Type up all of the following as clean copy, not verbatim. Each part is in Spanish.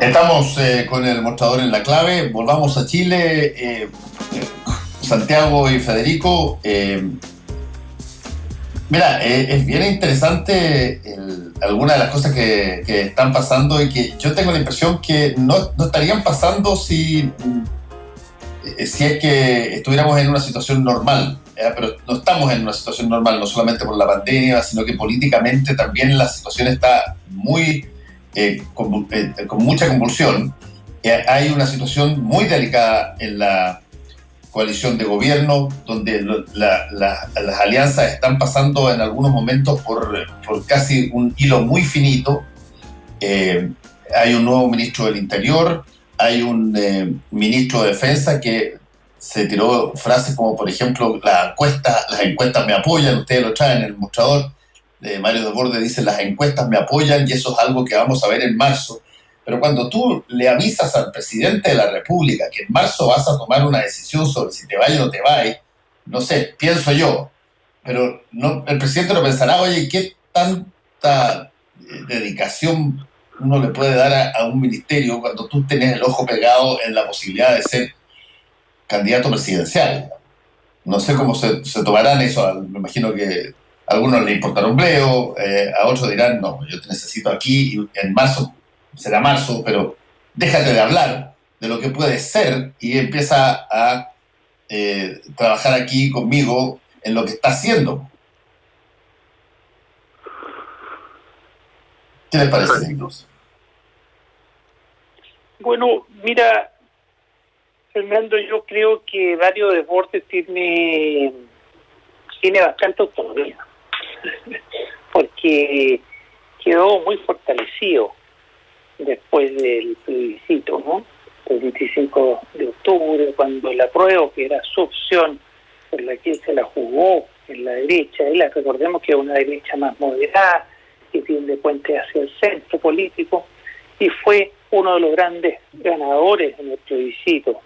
Estamos con el mostrador en la clave. Volvamos a Chile. Santiago y Federico. Mira, es bien interesante algunas de las cosas que están pasando y que yo tengo la impresión que no estarían pasando si es que estuviéramos en una situación normal. Pero no estamos en una situación normal, no solamente por la pandemia, sino que políticamente también la situación está con mucha convulsión. Hay una situación muy delicada en la coalición de gobierno, donde las alianzas están pasando en algunos momentos por casi un hilo muy finito. Hay un nuevo ministro del Interior, hay un ministro de Defensa que se tiró frases como, por ejemplo, las encuestas me apoyan, ustedes lo traen en el mostrador. Mario Desbordes dice, las encuestas me apoyan y eso es algo que vamos a ver en marzo. Pero cuando tú le avisas al presidente de la República que en marzo vas a tomar una decisión sobre si te vas o no te vas, no sé, pienso yo, pero no, el presidente no pensará, oye, ¿qué tanta dedicación uno le puede dar a un ministerio cuando tú tienes el ojo pegado en la posibilidad de ser candidato presidencial? No sé cómo se tomarán eso. Me imagino que a algunos les importará un bleo, a otros dirán, no, yo te necesito aquí y en marzo será marzo, pero déjate de hablar de lo que puede ser y empieza a trabajar aquí conmigo en lo que está haciendo. ¿Qué les parece, Nicolás? Bueno, mira, Fernando, yo creo que Mario Desbordes tiene bastante autonomía, porque quedó muy fortalecido después del plebiscito, ¿no? El 25 de octubre, cuando el apruebo, que era su opción, por la que él se la jugó en la derecha, recordemos que es una derecha más moderada, que tiende puente hacia el centro político, y fue uno de los grandes ganadores en el plebiscito,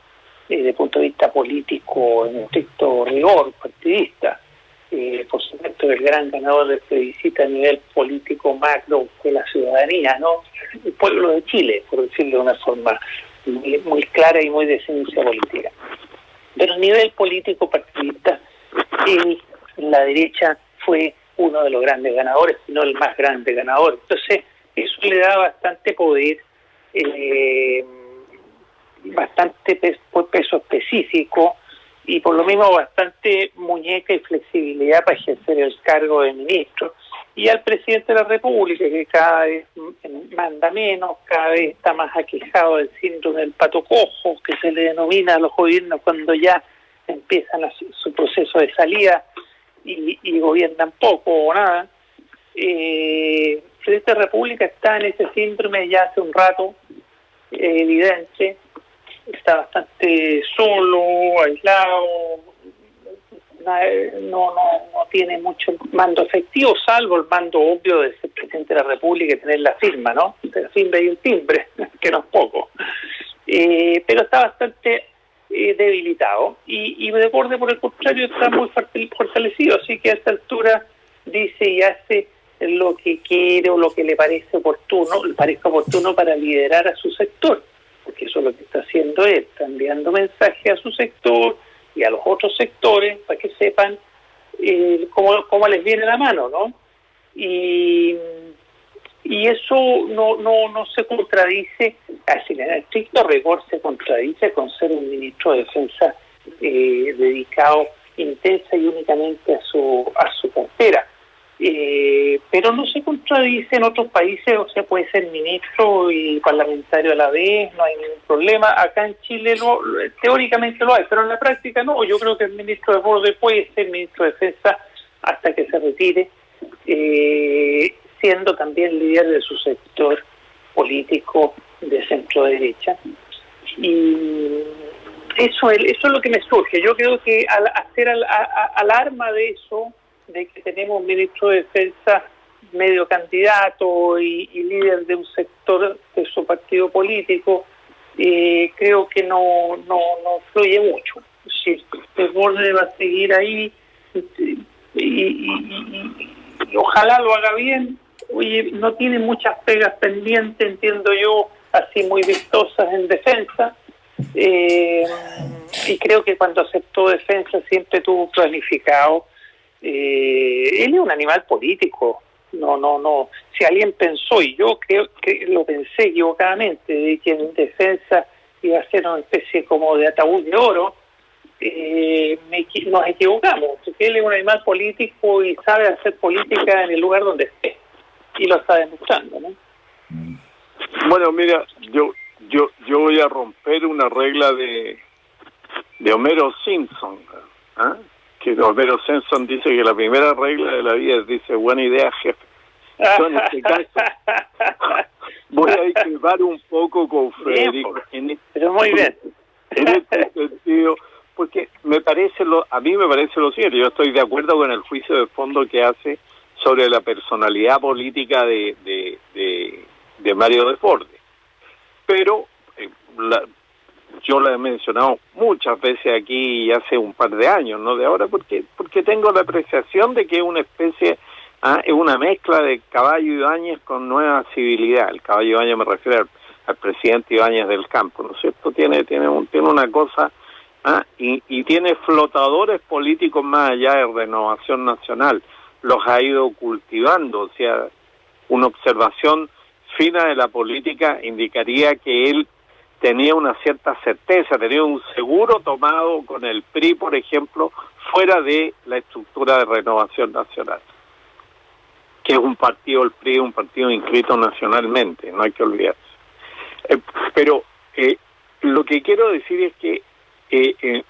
desde el punto de vista político, en estricto rigor partidista. Por supuesto, el gran ganador del plebiscito a nivel político macro fue la ciudadanía, ¿no? El pueblo de Chile, por decirlo de una forma muy clara y muy de ciencia política. Pero a nivel político partidista, la derecha fue uno de los grandes ganadores, si no el más grande ganador. Entonces, eso le da bastante poder, bastante peso específico y por lo mismo bastante muñeca y flexibilidad para ejercer el cargo de ministro. Y al presidente de la República, que cada vez manda menos, cada vez está más aquejado del síndrome del pato cojo, que se le denomina a los gobiernos cuando ya empiezan su proceso de salida y gobiernan poco o nada. El presidente de la República está en ese síndrome ya hace un rato, evidente. Está bastante solo, aislado, no tiene mucho mando efectivo, salvo el mando obvio de ser presidente de la República y tener la firma, ¿no? La firma y un timbre, que no es poco. Pero está bastante debilitado. Y Desbordes, por el contrario, está muy fortalecido, así que a esta altura dice y hace lo que quiere o lo que le parece oportuno para liderar a su sector, porque eso es lo que está haciendo él, está enviando mensajes a su sector y a los otros sectores para que sepan cómo les viene la mano, ¿no? Y eso no se contradice, así en estricto rigor se contradice con ser un ministro de Defensa dedicado intensa y únicamente a su cartera. Pero no se contradice en otros países, o sea, puede ser ministro y parlamentario a la vez, no hay ningún problema. Acá en Chile teóricamente lo hay, pero en la práctica no. Yo creo que el ministro de Desbordes puede ser ministro de Defensa hasta que se retire, siendo también líder de su sector político de centro derecha. Y eso es lo que me surge. Yo creo que al hacer alarma de eso, de que tenemos un ministro de Defensa medio candidato y líder de un sector de su partido político, creo que no fluye mucho. Si Desbordes va a seguir ahí y ojalá lo haga bien. Oye, no tiene muchas pegas pendientes, entiendo yo, así muy vistosas en defensa, y creo que cuando aceptó defensa siempre tuvo planificado. Él es un animal político. No. Si alguien pensó, y yo creo que lo pensé equivocadamente, de que en defensa iba a ser una especie como de ataúd de oro, nos equivocamos, porque él es un animal político y sabe hacer política en el lugar donde esté, y lo está demostrando, ¿no? Bueno, mira, yo voy a romper una regla de Homero Simpson, ¿eh? Que Homero Simpson dice que la primera regla de la vida es, dice, buena idea, jefe. Yo en este caso voy a discrepar un poco con Federico. Pero muy bien. En este sentido, porque a mí me parece lo siguiente, yo estoy de acuerdo con el juicio de fondo que hace sobre la personalidad política de Mario Desbordes. Pero yo lo he mencionado muchas veces aquí y hace un par de años, no de ahora, porque tengo la apreciación de que es una especie, es una mezcla de Caballo Ibáñez con nueva civilidad. El Caballo Ibáñez me refiero al presidente Ibáñez del Campo, ¿no es cierto? Tiene una cosa, y tiene flotadores políticos más allá de Renovación Nacional. Los ha ido cultivando, o sea, una observación fina de la política indicaría que él tenía una cierta certeza, tenía un seguro tomado con el PRI, por ejemplo, fuera de la estructura de Renovación Nacional, que es un partido, el PRI es un partido inscrito nacionalmente, no hay que olvidarse. Pero lo que quiero decir es que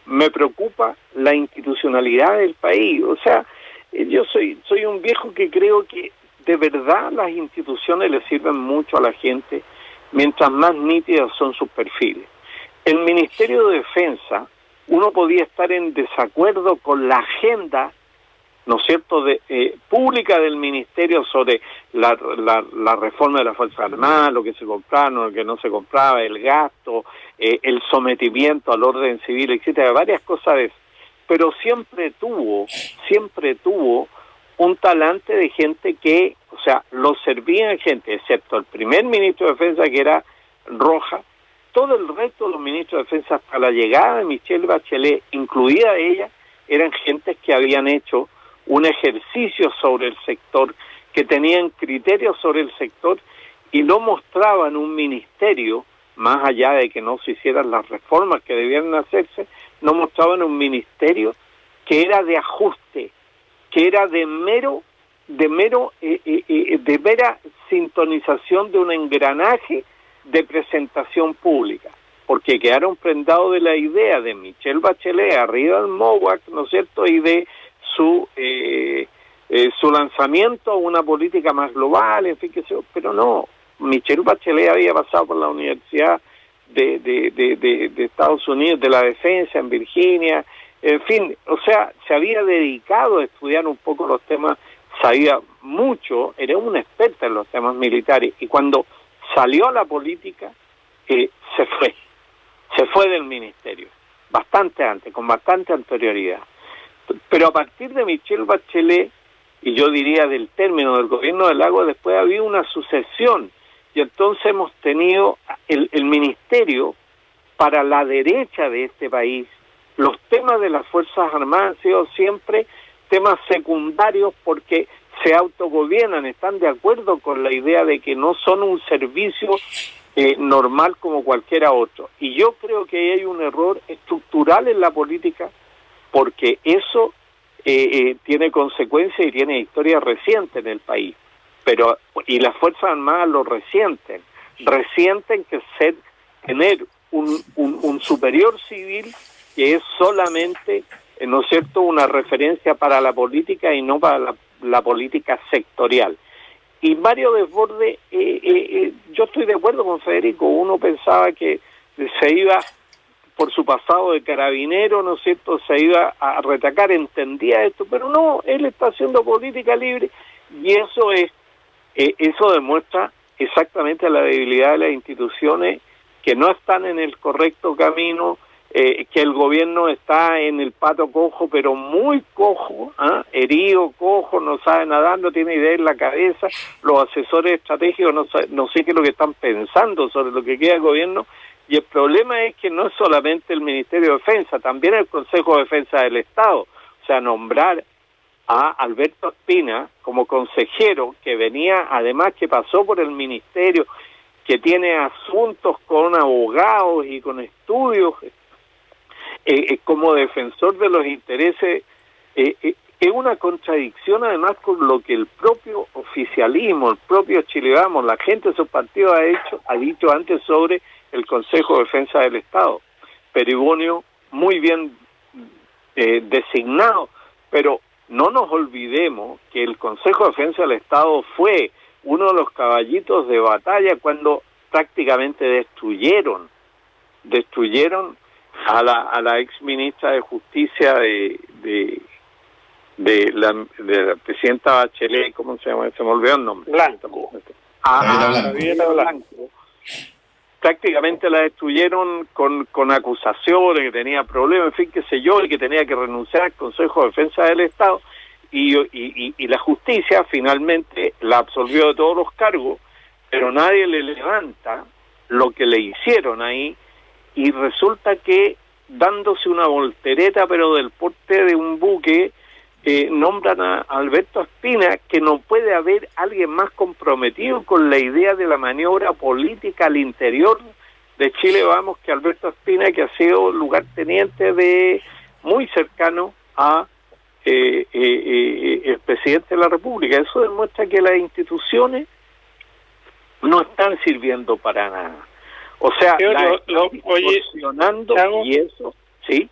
me preocupa la institucionalidad del país. O sea, yo soy un viejo que creo que de verdad las instituciones le sirven mucho a la gente mientras más nítidas son sus perfiles. El Ministerio de Defensa, uno podía estar en desacuerdo con la agenda, ¿no es cierto?, pública del Ministerio sobre la reforma de las Fuerzas Armadas, lo que se compraba, lo que no se compraba, el gasto, el sometimiento al orden civil, etcétera, varias cosas de eso. Pero siempre tuvo un talante de gente que, o sea, lo servían gente, excepto el primer ministro de Defensa, que era Roja. Todo el resto de los ministros de Defensa, hasta la llegada de Michelle Bachelet, incluida ella, eran gentes que habían hecho un ejercicio sobre el sector, que tenían criterios sobre el sector y no mostraban un ministerio, más allá de que no se hicieran las reformas que debían hacerse, no mostraban un ministerio que era de ajuste, que era de mera sintonización de un engranaje de presentación pública, porque quedaron prendados de la idea de Michelle Bachelet arriba del MOVAC, ¿no es cierto?, y de su lanzamiento a una política más global, en fin, pero no, Michelle Bachelet había pasado por la Universidad de Estados Unidos, de la Defensa, en Virginia, en fin, o sea, se había dedicado a estudiar un poco los temas, sabía mucho, era una experta en los temas militares, y cuando salió a la política, se fue del ministerio, bastante antes, con bastante anterioridad. Pero a partir de Michelle Bachelet, y yo diría del término del gobierno de Lagos, después había una sucesión, y entonces hemos tenido el ministerio para la derecha de este país. Los temas de las Fuerzas Armadas han sido siempre temas secundarios porque se autogobiernan, están de acuerdo con la idea de que no son un servicio normal como cualquiera otro. Y yo creo que hay un error estructural en la política, porque eso tiene consecuencias y tiene historia reciente en el país. Y las Fuerzas Armadas lo resienten que tener un superior civil que es solamente, ¿no es cierto?, una referencia para la política y no para la política sectorial. Y Mario Desbordes, yo estoy de acuerdo con Federico, uno pensaba que se iba, por su pasado de carabinero, ¿no es cierto?, se iba a retacar, entendía esto, pero no, él está haciendo política libre, y eso demuestra exactamente la debilidad de las instituciones, que no están en el correcto camino, que el gobierno está en el pato cojo, pero muy cojo, herido, cojo, no sabe nadar, no tiene idea en la cabeza, los asesores estratégicos no sé qué es lo que están pensando sobre lo que queda el gobierno, y el problema es que no es solamente el Ministerio de Defensa, también el Consejo de Defensa del Estado, o sea, nombrar a Alberto Espina como consejero, que venía, además que pasó por el ministerio, que tiene asuntos con abogados y con estudios, como defensor de los intereses, es una contradicción además con lo que el propio oficialismo, el propio Chile Vamos, la gente de esos partidos ha dicho antes sobre el Consejo de Defensa del Estado. Peribonio muy bien designado, pero no nos olvidemos que el Consejo de Defensa del Estado fue uno de los caballitos de batalla cuando prácticamente destruyeron a la ex ministra de Justicia de la presidenta Bachelet, ¿cómo se llama? Se me olvidó el nombre. Blanco. Gabriela Blanco. Prácticamente la destruyeron con acusaciones, que tenía problemas, en fin, qué sé yo, y que tenía que renunciar al Consejo de Defensa del Estado, y la justicia finalmente la absolvió de todos los cargos, pero nadie le levanta lo que le hicieron ahí, y resulta que, dándose una voltereta, pero del porte de un buque, nombran a Alberto Espina, que no puede haber alguien más comprometido con la idea de la maniobra política al interior de Chile Vamos que Alberto Espina, que ha sido lugarteniente muy cercano a el presidente de la República. Eso demuestra que las instituciones no están sirviendo para nada. O sea, funcionando, y eso, sí.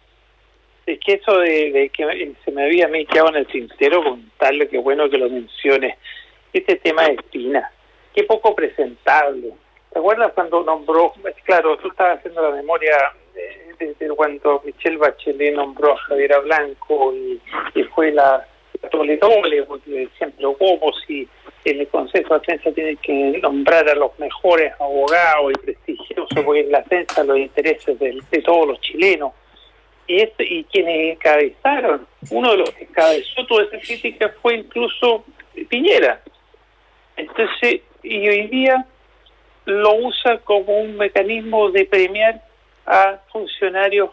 Es que eso de que se me había quedado en el tintero contarle, que bueno que lo menciones, este tema de Espina, qué poco presentable. ¿Te acuerdas cuando nombró, claro, tú estabas haciendo la memoria de cuando Michelle Bachelet nombró a Javiera Blanco y fue la doble, porque siempre como si en el Consejo de Defensa tienen que nombrar a los mejores abogados y prestigiosos, porque es la defensa de los intereses de todos los chilenos. Y quienes encabezaron, uno de los que encabezó toda esa crítica fue incluso Piñera. Entonces, y hoy día lo usa como un mecanismo de premiar a funcionarios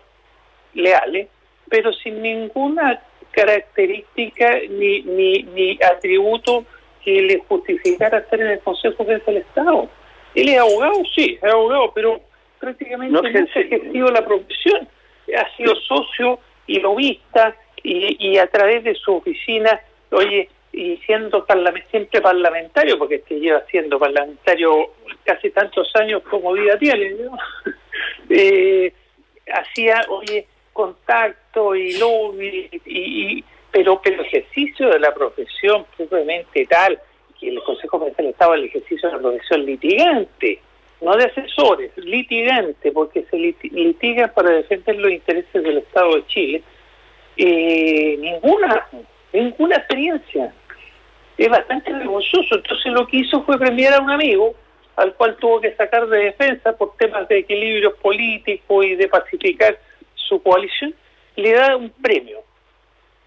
leales, pero sin ninguna característica ni atributo que le justificara estar en el Consejo de Defensa del Estado. Él es abogado, sí, es abogado, pero prácticamente no ha ejercido la profesión. Ha sido socio y lobista y a través de su oficina, y siendo siempre parlamentario, porque lleva siendo parlamentario casi tantos años como vida tiene, ¿no? Hacía, contacto y lobby, pero ejercicio de la profesión propiamente tal, que el Consejo de Defensa del Estado el ejercicio de la profesión litigante, no de asesores, litigante, porque se litiga para defender los intereses del Estado de Chile. Ninguna experiencia. Es bastante vergonzoso. Entonces lo que hizo fue premiar a un amigo, al cual tuvo que sacar de defensa por temas de equilibrios políticos y de pacificar su coalición. Le da un premio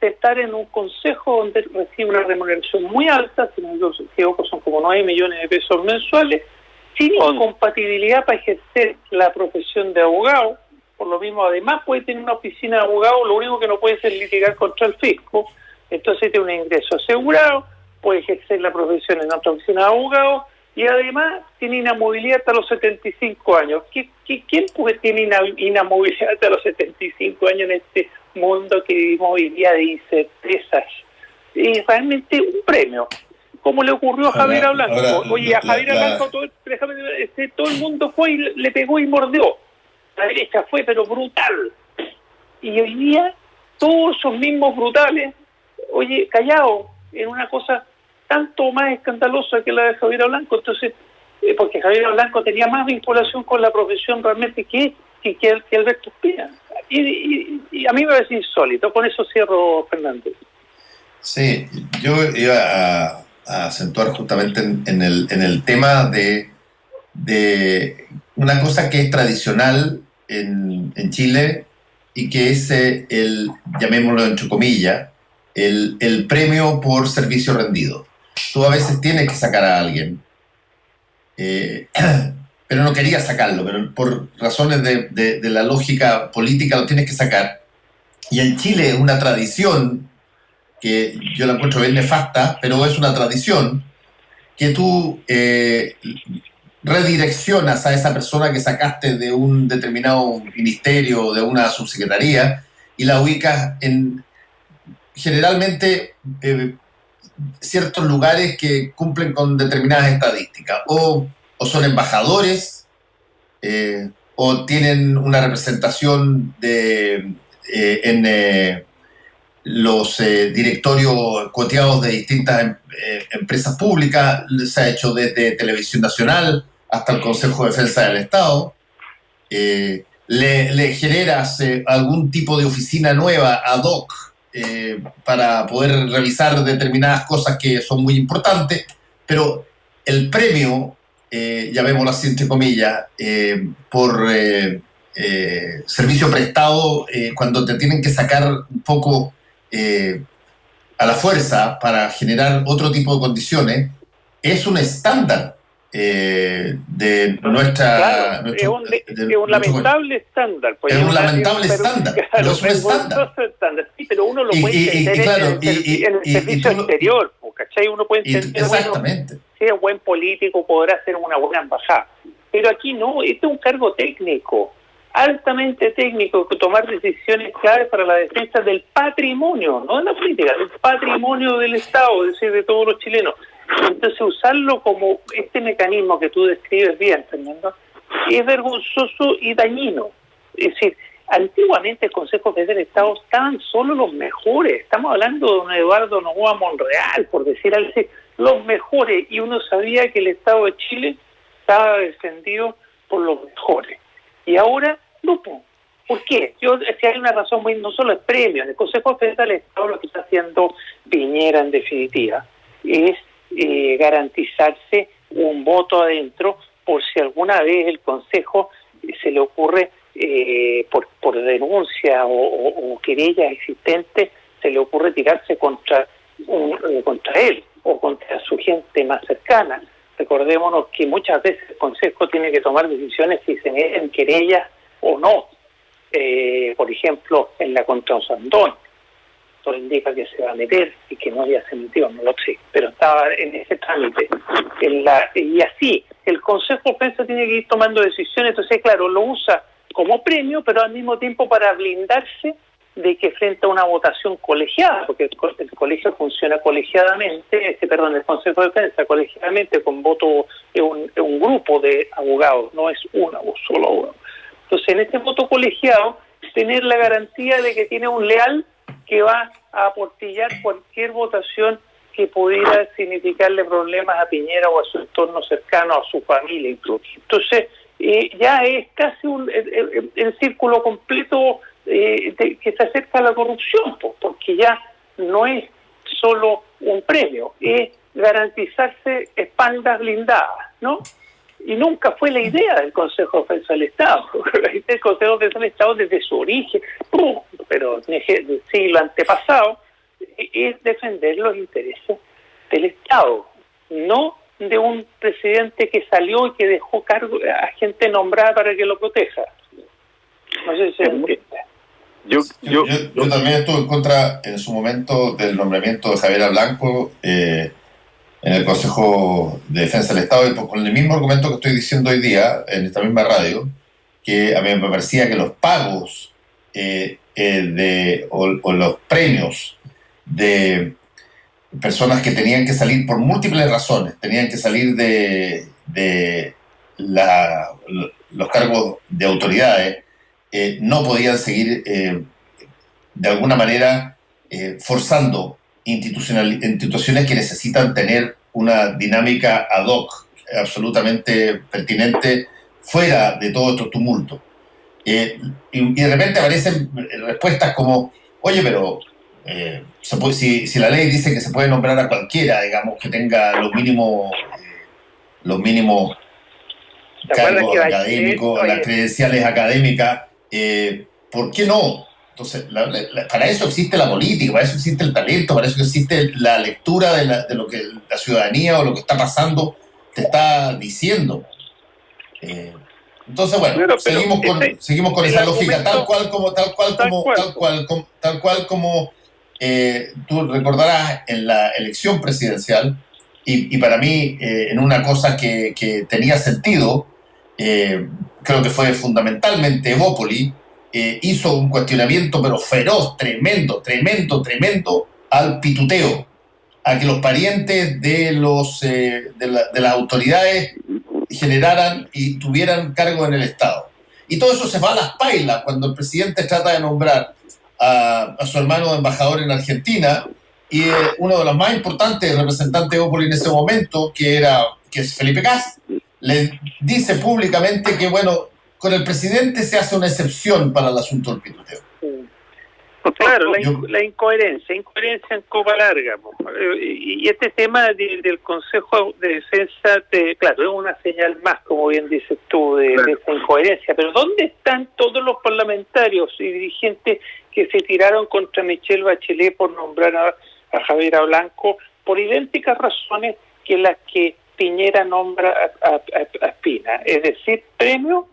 de estar en un consejo donde recibe una remuneración muy alta, si no me equivoco son como 9 millones de pesos mensuales, sin incompatibilidad para ejercer la profesión de abogado. Por lo mismo, además puede tener una oficina de abogado, lo único que no puede es litigar contra el fisco, entonces tiene un ingreso asegurado, puede ejercer la profesión en otra oficina de abogado, y además tiene inamovilidad hasta los 75 años. ¿Quién tiene inamovilidad hasta los 75 años en este mundo que vivimos hoy día de incertezas? Es realmente un premio. Como le ocurrió a Javiera Blanco. A Javiera Blanco todo el mundo fue y le pegó y mordió. La derecha fue, pero brutal. Y hoy día, todos esos mismos brutales, callados, en una cosa tanto más escandalosa que la de Javiera Blanco. Entonces, porque Javiera Blanco tenía más vinculación con la profesión realmente que Alberto Espina. Y a mí me parece insólito. Con eso cierro, Fernández. Sí, yo iba a acentuar justamente en el tema de una cosa que es tradicional en Chile y que es llamémoslo entre comillas, el premio por servicio rendido. Tú a veces tienes que sacar a alguien, pero no quería sacarlo, pero por razones de la lógica política lo tienes que sacar. Y en Chile es una tradición que yo la encuentro bien nefasta, pero es una tradición que tú redireccionas a esa persona que sacaste de un determinado ministerio o de una subsecretaría y la ubicas en generalmente ciertos lugares que cumplen con determinadas estadísticas, o son embajadores, o tienen una representación en los directorios coteados de distintas empresas públicas. Se ha hecho desde Televisión Nacional hasta el Consejo de Defensa del Estado. Le generas algún tipo de oficina nueva ad hoc para poder revisar determinadas cosas que son muy importantes, pero el premio, llamémoslo así entre comillas, por servicio prestado, cuando te tienen que sacar un poco a la fuerza para generar otro tipo de condiciones, es un estándar de nuestra... Claro, es un lamentable estándar. Pues es un lamentable estándar, pero es un estándar. Sí, pero uno lo puede entender en el servicio exterior, ¿cachai? Uno puede entender, exactamente. Bueno, si es buen político, podrá hacer una buena embajada. Pero aquí no, este es un cargo técnico, altamente técnico, que tomar decisiones claves para la defensa del patrimonio, no de la política, del patrimonio del Estado, es decir, de todos los chilenos. Entonces, usarlo como este mecanismo que tú describes bien, Fernando, es vergonzoso y dañino. Es decir, antiguamente el Consejo Federal del Estado estaban solo los mejores. Estamos hablando de un Eduardo Noboa Monreal, por decir algo así, los mejores, y uno sabía que el Estado de Chile estaba defendido por los mejores. Y ahora, no. ¿Por qué? Si hay una razón muy, no solo es premio, en el Consejo Federal del Estado lo que está haciendo Piñera, en definitiva, es garantizarse un voto adentro por si alguna vez el Consejo se le ocurre, por denuncia o querellas existentes, se le ocurre tirarse contra él o contra su gente más cercana. Recordémonos que muchas veces el Consejo tiene que tomar decisiones si se meten querellas o no. Por ejemplo, en la contra Osandón, todo indica que se va a meter y que no ya se metió, no lo sé, pero estaba en ese trámite. Y así, el Consejo de Defensa tiene que ir tomando decisiones, entonces claro, lo usa como premio, pero al mismo tiempo para blindarse de que frente a una votación colegiada, porque el colegio funciona colegiadamente, el Consejo de Defensa colegiadamente con voto de un grupo de abogados, no es un solo abogado. Entonces, en este voto colegiado, tener la garantía de que tiene un leal que va a aportillar cualquier votación que pudiera significarle problemas a Piñera o a su entorno cercano, a su familia incluso. Entonces, ya es casi el círculo completo que se acerca a la corrupción, porque ya no es solo un premio, es garantizarse espaldas blindadas, ¿no? Y nunca fue la idea del Consejo de Defensa del Estado. El Consejo de Defensa del Estado desde su origen, pero en el siglo antepasado, es defender los intereses del Estado, no de un presidente que salió y que dejó cargo a gente nombrada para que lo proteja. No sé si se entiende. Yo también estuve en contra en su momento del nombramiento de Javiera Blanco en el Consejo de Defensa del Estado, y con el mismo argumento que estoy diciendo hoy día en esta misma radio, que a mí me parecía que los pagos o los premios de personas que tenían que salir por múltiples razones, tenían que salir de los cargos de autoridades, no podían seguir de alguna manera forzando instituciones que necesitan tener una dinámica ad hoc absolutamente pertinente fuera de todos estos tumultos. Y de repente aparecen respuestas como, oye, pero si la ley dice que se puede nombrar a cualquiera, digamos, que tenga los mínimos cargos académicos, las credenciales académicas, ¿por qué no? Entonces, para eso existe la política, para eso existe el talento, para eso existe la lectura de lo que la ciudadanía o lo que está pasando te está diciendo. Entonces, bueno, pero seguimos con esa lógica, tal cual como tú recordarás en la elección presidencial, y para mí, en una cosa que tenía sentido, creo que fue fundamentalmente Evópoli, hizo un cuestionamiento pero feroz, tremendo al pituteo, a que los parientes de las autoridades generaran y tuvieran cargo en el Estado. Y todo eso se va a las pailas cuando el presidente trata de nombrar a su hermano embajador en Argentina, y uno de los más importantes representantes de Evópoli en ese momento, que es Felipe Kast, le dice públicamente que, bueno, con el presidente se hace una excepción para el asunto del pituteo. Claro, la incoherencia en copa larga. Y este tema del Consejo de Defensa, claro, es una señal más, como bien dices tú, de esa incoherencia. Pero ¿dónde están todos los parlamentarios y dirigentes que se tiraron contra Michelle Bachelet por nombrar a Javiera Blanco por idénticas razones que las que Piñera nombra a Espina? Es decir, premio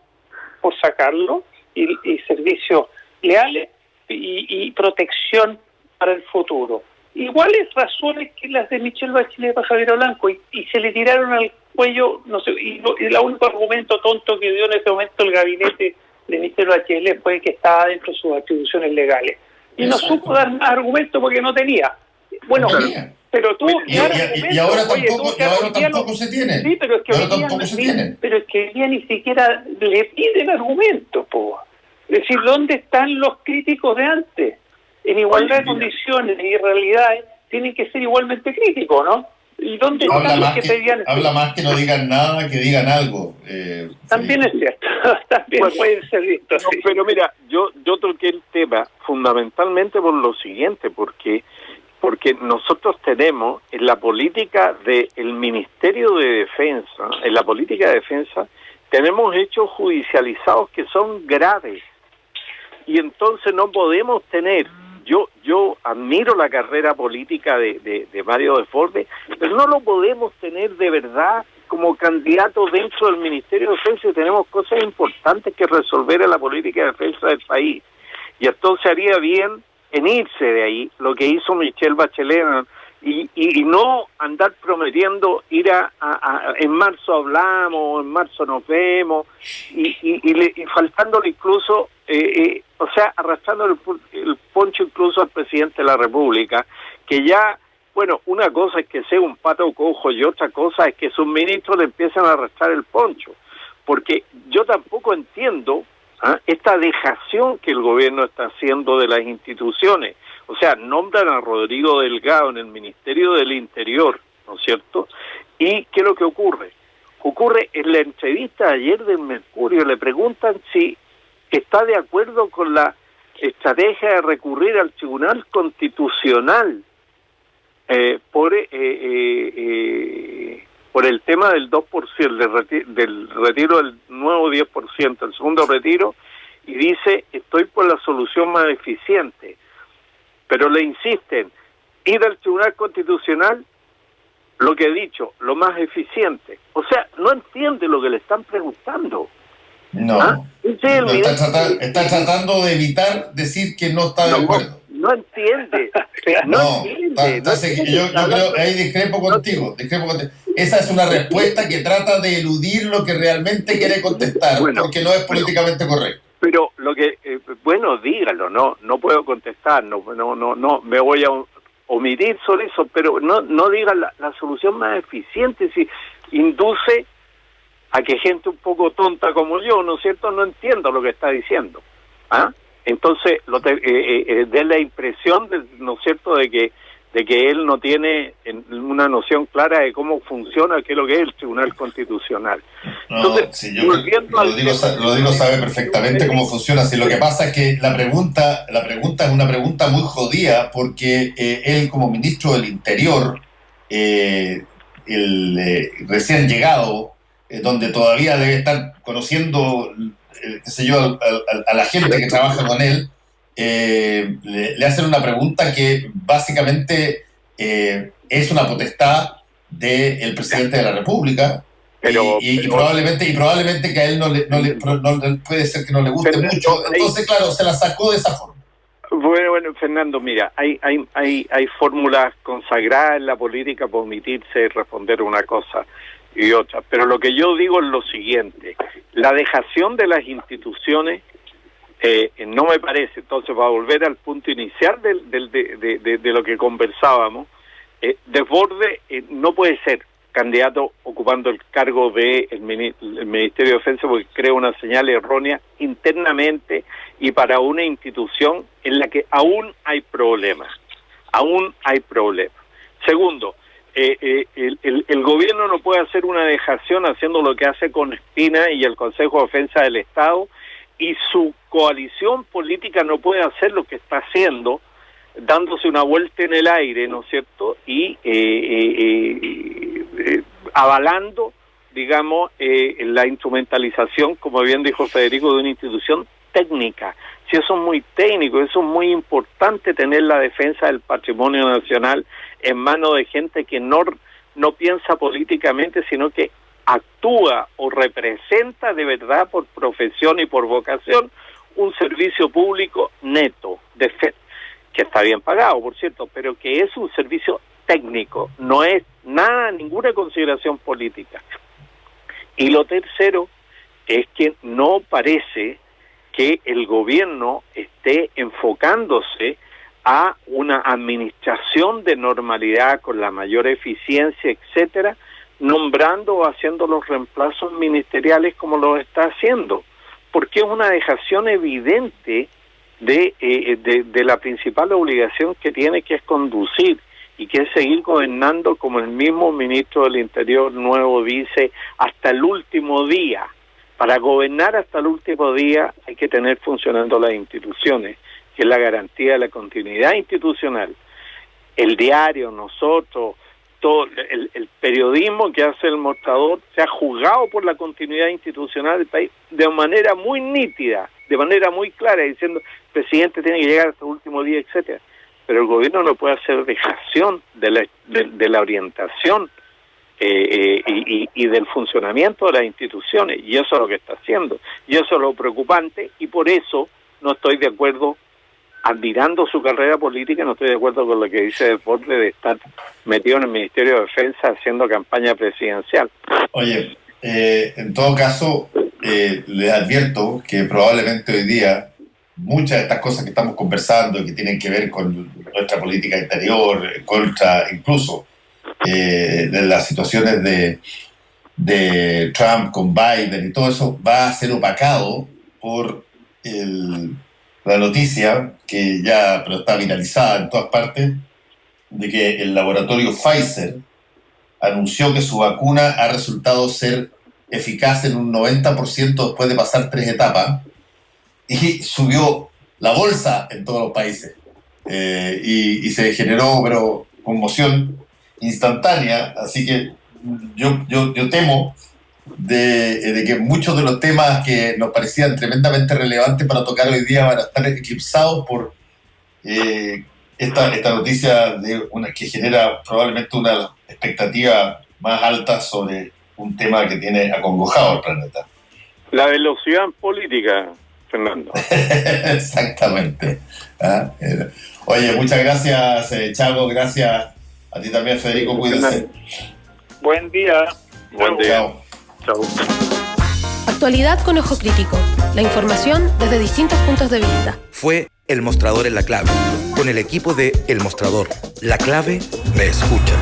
por sacarlo y servicios leales y protección para el futuro. Iguales razones que las de Michelle Bachelet para Javiera Blanco, y se le tiraron al cuello, no sé, y el único argumento tonto que dio en ese momento el gabinete de Michelle Bachelet fue que estaba dentro de sus atribuciones legales. Y no supo dar más argumentos porque no tenía. Bueno, pero tú y ahora tampoco se tiene. Sí, pero es que hoy día ni siquiera le piden argumentos, po. Es decir, ¿dónde están los críticos de antes? En igualdad de condiciones y realidades tienen que ser igualmente críticos, ¿no? ¿Y dónde están los que pedían? Habla más que no digan nada, que digan algo. También es cierto, también puede ser visto. No, pero mira, yo toqué el tema fundamentalmente por lo siguiente, porque nosotros tenemos en la política del Ministerio de Defensa, tenemos hechos judicializados que son graves. Y entonces no podemos tener, yo admiro la carrera política de Mario Desbordes, pero no lo podemos tener de verdad como candidato dentro del Ministerio de Defensa, y tenemos cosas importantes que resolver en la política de defensa del país. Y entonces haría bien en irse de ahí, lo que hizo Michelle Bachelet, y no andar prometiendo ir en marzo hablamos, en marzo nos vemos, y faltándole incluso, arrastrándole el poncho incluso al presidente de la República, que ya, bueno, una cosa es que sea un pato cojo y otra cosa es que sus ministros le empiezan a arrastrar el poncho, porque yo tampoco entiendo esta dejación que el gobierno está haciendo de las instituciones. O sea, nombran a Rodrigo Delgado en el Ministerio del Interior, ¿no es cierto? ¿Y qué es lo que ocurre? Ocurre en la entrevista de ayer del Mercurio, le preguntan si está de acuerdo con la estrategia de recurrir al Tribunal Constitucional por el tema del 2%, del retiro del nuevo 10%, el segundo retiro, y dice, estoy por la solución más eficiente. Pero le insisten, ir al Tribunal Constitucional, lo que he dicho, lo más eficiente. O sea, no entiende lo que le están preguntando. No, está tratando de evitar decir que no está de acuerdo. No entiende. Yo creo, ahí discrepo contigo. Esa es una respuesta que trata de eludir lo que realmente quiere contestar, porque no es políticamente correcto. Pero lo que, dígalo, no puedo contestar, no, me voy a omitir sobre eso, pero no diga la solución más eficiente, si induce a que gente un poco tonta como yo, ¿no es cierto?, no entienda lo que está diciendo. Entonces, dé la impresión, ¿no es cierto?, de que él no tiene una noción clara de cómo funciona, qué es lo que es el Tribunal Constitucional. Entonces, Rodrigo sabe perfectamente cómo funciona. Si lo que pasa es que la pregunta es una pregunta muy jodida, porque él, como ministro del Interior, recién llegado, donde todavía debe estar conociendo, qué sé yo, a la gente que trabaja con él, le hacen una pregunta que básicamente es una potestad del presidente de la República. Pero probablemente que a él no le puede ser que no le guste mucho. Entonces, claro, se la sacó de esa forma. Bueno, Fernando, mira, hay fórmulas consagradas en la política para omitirse responder una cosa y otra. Pero lo que yo digo es lo siguiente: la dejación de las instituciones no me parece. Entonces, para volver al punto inicial de lo que conversábamos, Desbordes no puede ser candidato ocupando el cargo del Ministerio de Defensa porque crea una señal errónea internamente y para una institución en la que aún hay problemas. Segundo, el gobierno no puede hacer una dejación haciendo lo que hace con Espina y el Consejo de Defensa del Estado, y su coalición política no puede hacer lo que está haciendo, dándose una vuelta en el aire, ¿no es cierto? Y avalando, digamos, la instrumentalización, como bien dijo Federico, de una institución técnica. Si eso es muy técnico, eso es muy importante, tener la defensa del patrimonio nacional en manos de gente que no piensa políticamente, sino que actúa o representa de verdad por profesión y por vocación un servicio público neto, que está bien pagado, por cierto, pero que es un servicio técnico, no es nada, ninguna consideración política. Y lo tercero es que no parece que el gobierno esté enfocándose a una administración de normalidad con la mayor eficiencia, etcétera, nombrando o haciendo los reemplazos ministeriales como lo está haciendo, porque es una dejación evidente de la principal obligación que tiene, que es conducir y que es seguir gobernando, como el mismo ministro del Interior nuevo dice, hasta el último día. Para gobernar hasta el último día hay que tener funcionando las instituciones, que es la garantía de la continuidad institucional. El diario, nosotros, todo el periodismo que hace El Mostrador se ha juzgado por la continuidad institucional del país de manera muy nítida, de manera muy clara, diciendo el presidente tiene que llegar hasta el último día, etcétera. Pero el gobierno no puede hacer dejación de la orientación y del funcionamiento de las instituciones, y eso es lo que está haciendo, y eso es lo preocupante, y por eso no estoy de acuerdo, admirando su carrera política, no estoy de acuerdo con lo que dice Desbordes de estar metido en el Ministerio de Defensa haciendo campaña presidencial. Oye, en todo caso, les advierto que probablemente hoy día muchas de estas cosas que estamos conversando y que tienen que ver con nuestra política interior, contra incluso de las situaciones de Trump con Biden y todo eso, va a ser opacado por la noticia, que ya pero está viralizada en todas partes, de que el laboratorio Pfizer anunció que su vacuna ha resultado ser eficaz en un 90% después de pasar 3 etapas, y subió la bolsa en todos los países, y se generó pero conmoción instantánea. Así que yo temo de que muchos de los temas que nos parecían tremendamente relevantes para tocar hoy día van a estar eclipsados por esta noticia que genera probablemente una expectativa más alta sobre un tema que tiene acongojado al planeta. La velocidad política, Fernando. Exactamente. Oye, muchas gracias, Chago, gracias a ti también, Federico, cuídense. Buen día. Buen día. Chao. Actualidad con ojo crítico. La información desde distintos puntos de vista. Fue El Mostrador en La Clave, con el equipo de El Mostrador. La Clave me escucha.